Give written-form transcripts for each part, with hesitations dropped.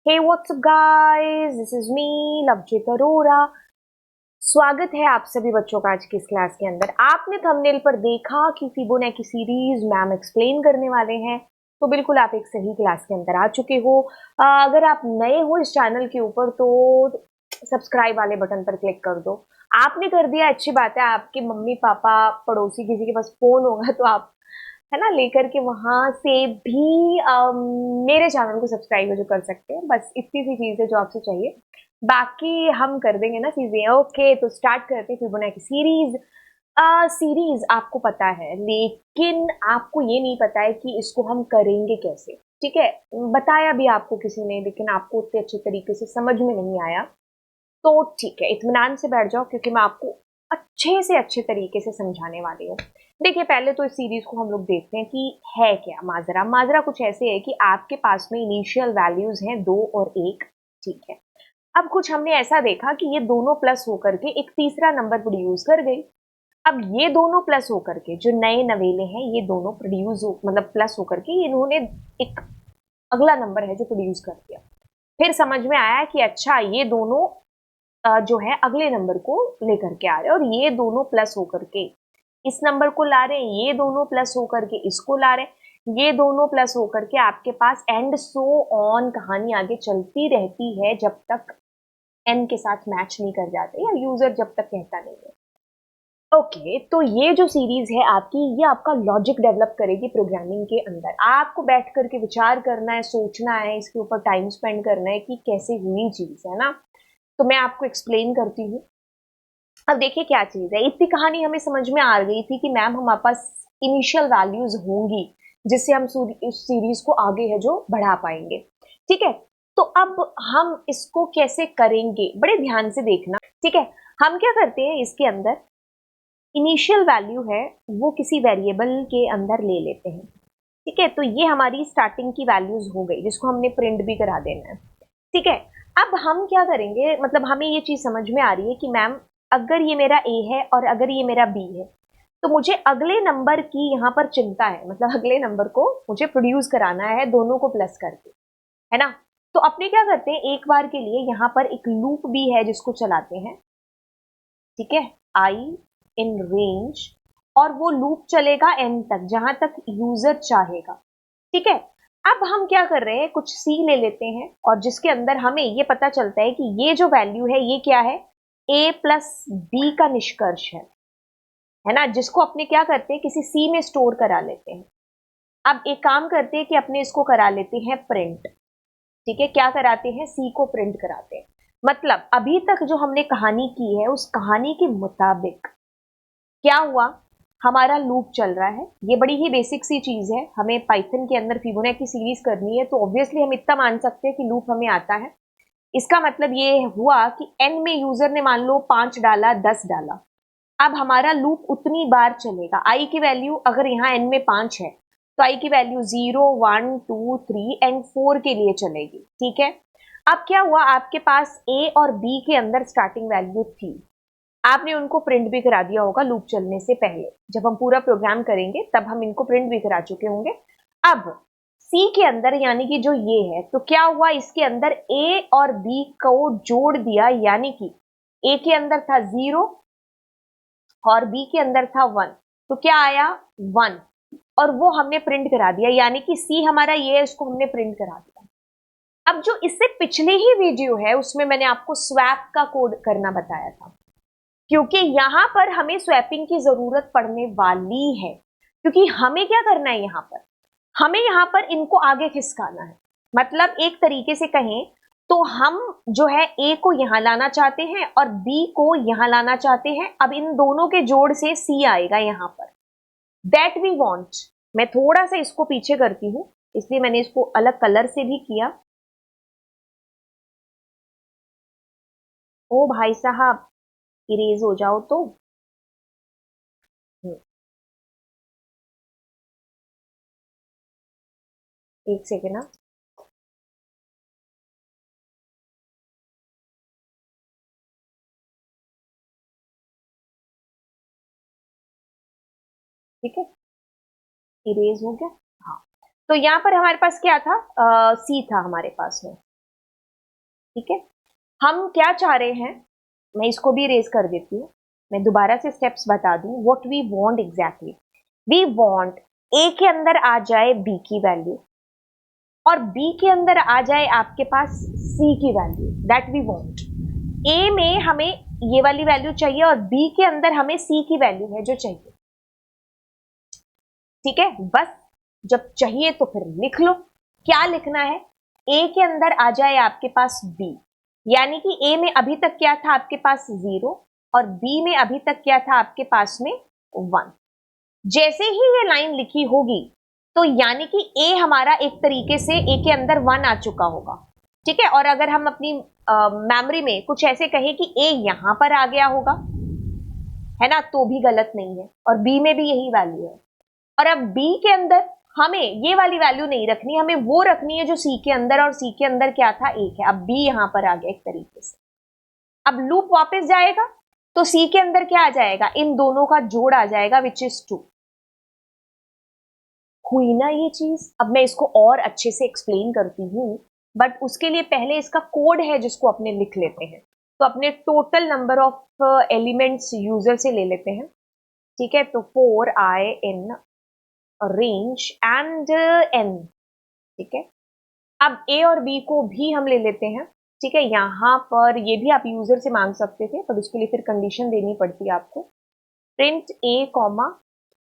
Hey, what's up guys? This is me, Lovejeet Arora. स्वागत है आप सभी बच्चों का आज की इस क्लास के अंदर। आपने थंबनेल पर देखा कि फिबोनाची सीरीज मैम एक्सप्लेन करने वाले हैं, तो बिल्कुल आप एक सही क्लास के अंदर आ चुके हो। अगर आप नए हो इस चैनल के ऊपर तो सब्सक्राइब वाले बटन पर क्लिक कर दो। आपने कर दिया, अच्छी बात है। आपके मम्मी पापा पड़ोसी किसी के पास फोन होगा तो आप है ना लेकर के वहां से भी मेरे चैनल को सब्सक्राइब जो कर सकते हैं। बस इतनी सी चीज है जो आपसे चाहिए, बाकी हम कर देंगे ना चीजें। ओके, तो स्टार्ट करते हैं फिबोनाची सीरीज। सीरीज आपको पता है, लेकिन आपको ये नहीं पता है कि इसको हम करेंगे कैसे। ठीक है, बताया भी आपको किसी ने, लेकिन आपको उतने अच्छे तरीके से समझ में नहीं आया। तो ठीक है, इत्मीनान से बैठ जाओ, क्योंकि मैं आपको अच्छे से अच्छे तरीके से समझाने वाली हूँ। देखिए, पहले तो इस सीरीज को हम लोग देखते हैं कि है क्या माजरा। माजरा कुछ ऐसे है कि आपके पास में इनिशियल वैल्यूज हैं 2 और 1। ठीक है, अब कुछ हमने ऐसा देखा कि ये दोनों प्लस होकर के एक तीसरा नंबर प्रोड्यूस कर गई। अब ये दोनों प्लस होकर के, जो नए नवेले हैं, ये दोनों प्रोड्यूस मतलब प्लस होकर के इन्होंने एक अगला नंबर है जो प्रोड्यूस कर दिया। फिर समझ में आया कि अच्छा, ये दोनों जो है अगले नंबर को लेकर के आ रहे हैं, और ये दोनों प्लस होकर के इस नंबर को ला रहे हैं, ये दोनों प्लस होकर के इसको ला रहे हैं, ये दोनों प्लस होकर के आपके पास एंड सो ऑन कहानी आगे चलती रहती है जब तक एन के साथ मैच नहीं कर जाते, या यूजर जब तक कहता नहीं है। ओके, तो ये जो सीरीज है आपकी, ये आपका लॉजिक डेवलप करेगी प्रोग्रामिंग के अंदर। आपको बैठ करके विचार करना है, सोचना है, इसके ऊपर टाइम स्पेंड करना है कि कैसे हुई चीज है ना। तो मैं आपको एक्सप्लेन करती हूँ। अब देखिए क्या चीज है। इतनी कहानी हमें समझ में आ गई थी कि मैम हमारे पास इनिशियल वैल्यूज होंगी जिससे हम इस सीरीज को आगे है जो बढ़ा पाएंगे। ठीक है, तो अब हम इसको कैसे करेंगे, बड़े ध्यान से देखना। ठीक है, हम क्या करते हैं, इसके अंदर इनिशियल वैल्यू है वो किसी वेरिएबल के अंदर ले लेते हैं। ठीक है, तो ये हमारी स्टार्टिंग की वैल्यूज हो गई, जिसको हमने प्रिंट भी करा देना है। ठीक है, अब हम क्या करेंगे, मतलब हमें ये चीज समझ में आ रही है कि मैम अगर ये मेरा ए है और अगर ये मेरा बी है, तो मुझे अगले नंबर की यहाँ पर चिंता है, मतलब अगले नंबर को मुझे प्रोड्यूस कराना है दोनों को प्लस करके, है ना। तो अपने क्या करते हैं, एक बार के लिए यहाँ पर एक लूप भी है जिसको चलाते हैं। ठीक है, आई इन रेंज, और वो लूप चलेगा एन तक, जहां तक यूजर चाहेगा। ठीक है, अब हम क्या कर रहे हैं, कुछ सी ले लेते हैं, और जिसके अंदर हमें ये पता चलता है कि ये जो वैल्यू है ये क्या है, ए प्लस बी का निष्कर्ष है ना, जिसको अपने क्या करते हैं, किसी सी में स्टोर करा लेते हैं। अब एक काम करते हैं कि अपने इसको करा लेते हैं प्रिंट। ठीक है, क्या कराते हैं, सी को प्रिंट कराते हैं। मतलब अभी तक जो हमने कहानी की है, उस कहानी के मुताबिक क्या हुआ, हमारा लूप चल रहा है। ये बड़ी ही बेसिक सी चीज है, हमें पाइथन के अंदर फिबोनाची सीरीज करनी है, तो ऑब्वियसली हम इतना मान सकते हैं कि लूप हमें आता है। इसका मतलब ये हुआ कि एन में यूजर ने मान लो 5 डाला, 10 डाला। अब हमारा लूप उतनी बार चलेगा। आई की वैल्यू अगर यहाँ एन में 5 है, तो आई की वैल्यू 0, 1, 2, 3 एंड 4 के लिए चलेगी। ठीक है, अब क्या हुआ, आपके पास ए और बी के अंदर स्टार्टिंग वैल्यू थी, आपने उनको प्रिंट भी करा दिया होगा लूप चलने से पहले। जब हम पूरा प्रोग्राम करेंगे तब हम इनको प्रिंट भी करा चुके होंगे। अब सी के अंदर, यानी कि जो ये है, तो क्या हुआ, इसके अंदर ए और बी को जोड़ दिया, यानी कि ए के अंदर था 0 और बी के अंदर था 1, तो क्या आया 1, और वो हमने प्रिंट करा दिया, यानी कि सी हमारा ये है, इसको हमने प्रिंट करा दिया। अब जो इससे पिछले ही वीडियो है उसमें मैंने आपको स्वैप का कोड करना बताया था, क्योंकि यहां पर हमें स्वैपिंग की जरूरत पड़ने वाली है। क्योंकि हमें क्या करना है, हमें यहां पर इनको आगे खिसकाना है। मतलब एक तरीके से कहें तो हम जो है ए को यहां लाना चाहते हैं और बी को यहां लाना चाहते हैं। अब इन दोनों के जोड़ से सी आएगा यहां पर, दैट वी वांट। मैं थोड़ा सा इसको पीछे करती हूं, इसलिए मैंने इसको अलग कलर से भी किया। ओ भाई साहब, इरेज हो जाओ तो। एक सेकेंड ना। ठीक है, इरेज हो गया। हाँ, तो यहां पर हमारे पास क्या था, सी था हमारे पास में। ठीक है, हम क्या चाह रहे हैं, मैं इसको भी रेज कर देती हूँ, मैं दोबारा से स्टेप्स बता दूं। What we want exactly, we want A के अंदर आ जाए बी की वैल्यू और बी के अंदर आ जाए आपके पास सी की वैल्यू, दैट वी वांट। ए में हमें ये वाली वैल्यू चाहिए और बी के अंदर हमें सी की वैल्यू है जो चाहिए। ठीक है, बस जब चाहिए तो फिर लिख लो। क्या लिखना है, ए के अंदर आ जाए आपके पास बी, यानी कि ए में अभी तक क्या था आपके पास 0 और बी में अभी तक क्या था आपके पास में 1। जैसे ही ये लाइन लिखी होगी तो यानी कि ए हमारा एक तरीके से ए के अंदर 1 आ चुका होगा। ठीक है, और अगर हम अपनी मेमोरी में कुछ ऐसे कहें कि ए यहां पर आ गया होगा, है ना, तो भी गलत नहीं है, और बी में भी यही वैल्यू है। और अब बी के अंदर हमें ये वाली वैल्यू नहीं रखनी, हमें वो रखनी है जो सी के अंदर, और सी के अंदर क्या था 1 है। अब बी यहां पर आ गया एक तरीके से। अब लूप वापस जाएगा तो सी के अंदर क्या आ जाएगा, इन दोनों का जोड़ आ जाएगा विच इज 2। हुई ना ये चीज। अब मैं इसको और अच्छे से एक्सप्लेन करती हूँ, बट उसके लिए पहले इसका कोड है जिसको अपने लिख लेते हैं। तो अपने total number of elements user से ले लेते हैं। ठीक है, तो 4i in range and n। ठीक है, अब a और b को भी हम ले लेते हैं। ठीक है, यहां पर ये भी आप यूजर से मांग सकते थे, पर उसके लिए फिर कंडीशन देनी पड़ती है आपको, print a comma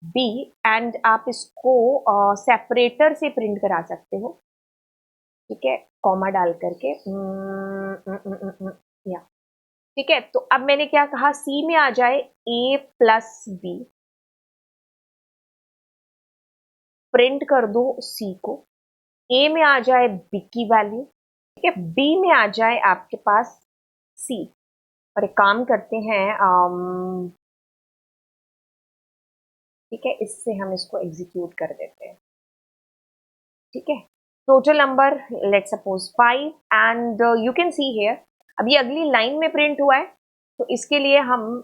b, and आप इसको सेपरेटर से प्रिंट करा सकते हो। ठीक है, कॉमा डाल करके या ठीक है, तो अब मैंने क्या कहा, c में आ जाए a प्लस b, प्रिंट कर दो c को, a में आ जाए b की वैल्यू, ठीक है, b में आ जाए आपके पास c। और एक काम करते हैं, ठीक है, इससे हम इसको एग्जीक्यूट कर देते हैं। ठीक है, total number let suppose 5 and you can see here, अब ये अगली लाइन में प्रिंट हुआ है, तो इसके लिए हम,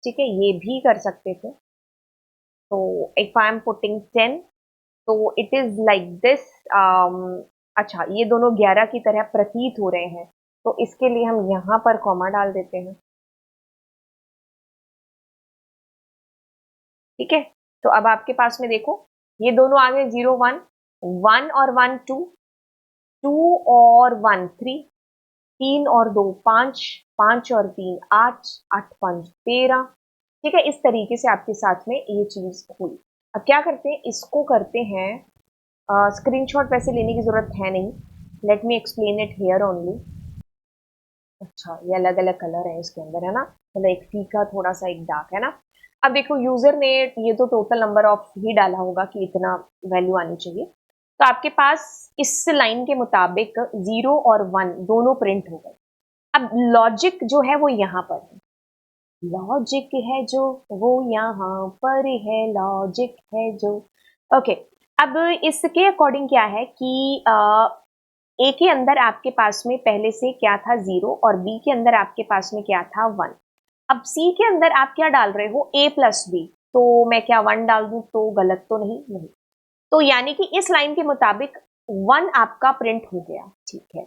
ठीक है, ये भी कर सकते थे। तो इफ आई एम पुटिंग 10, तो इट इज लाइक दिस। अच्छा, ये दोनों 11 की तरह प्रतीत हो रहे हैं, तो इसके लिए हम यहां पर कॉमा डाल देते हैं। ठीक है, तो अब आपके पास में देखो, ये दोनों आ गए 0 1, 1 और 1 2, 2 और 1 3, 3 और 2 5, 5 और 3 8, 8 5 13। ठीक है, इस तरीके से आपके साथ में ये चीज हुई। अब क्या करते हैं, इसको करते हैं, स्क्रीनशॉट वैसे लेने की जरूरत है नहीं, let me explain it here only. अच्छा, ये अलग अलग कलर है इसके अंदर, है ना, मतलब एक फीका थोड़ा सा एक डार्क, है ना। अब देखो, यूजर ने ये तो टोटल नंबर ऑफ ही डाला होगा कि इतना वैल्यू आनी चाहिए, तो आपके पास इस लाइन के मुताबिक 0 और 1 दोनों प्रिंट हो गए। अब लॉजिक जो है वो यहाँ पर है, लॉजिक है जो वो यहाँ पर है, लॉजिक है जो। ओके, अब इसके अकॉर्डिंग क्या है कि ए के अंदर आपके पास में पहले से क्या था 0 और बी के अंदर आपके पास में क्या था 1। अब सी के अंदर आप क्या डाल रहे हो, ए प्लस बी, तो मैं क्या 1 डाल दूं तो गलत तो नहीं, नहीं। तो यानी कि इस लाइन के मुताबिक 1 आपका प्रिंट हो गया। ठीक है,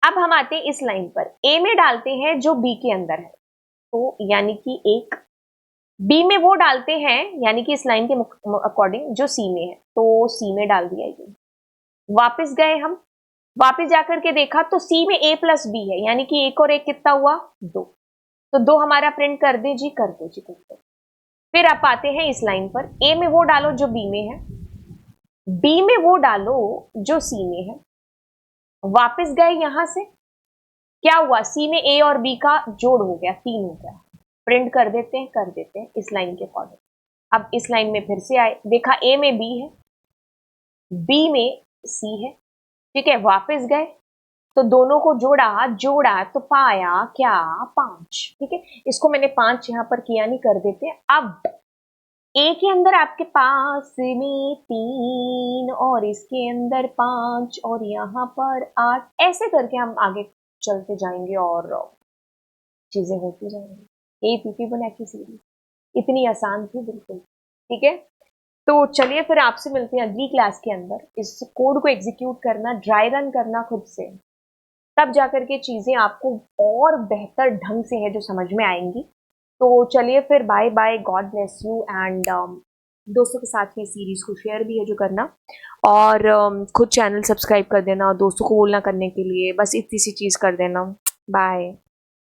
अब हम आते हैं इस लाइन पर, ए में डालते हैं जो बी के अंदर है, तो यानी कि 1, बी में वो डालते हैं यानी कि इस लाइन के अकॉर्डिंग जो सी में है, तो सी में डाल दिया ये। वापस गए हम, वापस जाकर के देखा तो सी में ए प्लस बी है, यानी कि एक और एक कितना हुआ 2, तो 2 हमारा प्रिंट कर दे जी, कर दो जी, कर दो। फिर आप आते हैं इस लाइन पर, ए में वो डालो जो बी में है, बी में वो डालो जो सी में है। वापस गए यहां से, क्या हुआ, सी में ए और बी का जोड़ हो गया, 3 हो गया, प्रिंट कर देते हैं, कर देते हैं इस लाइन के अकॉर्डिंग। अब इस लाइन में फिर से आए, देखा ए में बी है, बी में सी है। ठीक है, वापस गए तो दोनों को जोड़ा, जोड़ा तो पाया क्या, 5। ठीक है, इसको मैंने 5 यहां पर किया नहीं, कर देते हैं। अब ए के अंदर आपके पास में 3 और इसके अंदर 5 और यहाँ पर 8, ऐसे करके हम आगे चलते जाएंगे और चीजें होती जाएंगी। यही पीपी बना की सीरीज, इतनी आसान थी बिल्कुल। ठीक है, तो चलिए फिर आपसे मिलते हैं अगली क्लास के अंदर। इस कोड को एग्जीक्यूट करना, ड्राई रन करना खुद से, तब जाकर के चीज़ें आपको और बेहतर ढंग से है जो समझ में आएंगी। तो चलिए फिर, bye bye, God bless you and दोस्तों के साथ ये सीरीज़ को शेयर भी है जो करना, और खुद चैनल सब्सक्राइब कर देना और दोस्तों को बोलना करने के लिए, बस इतनी सी चीज़ कर देना। बाय।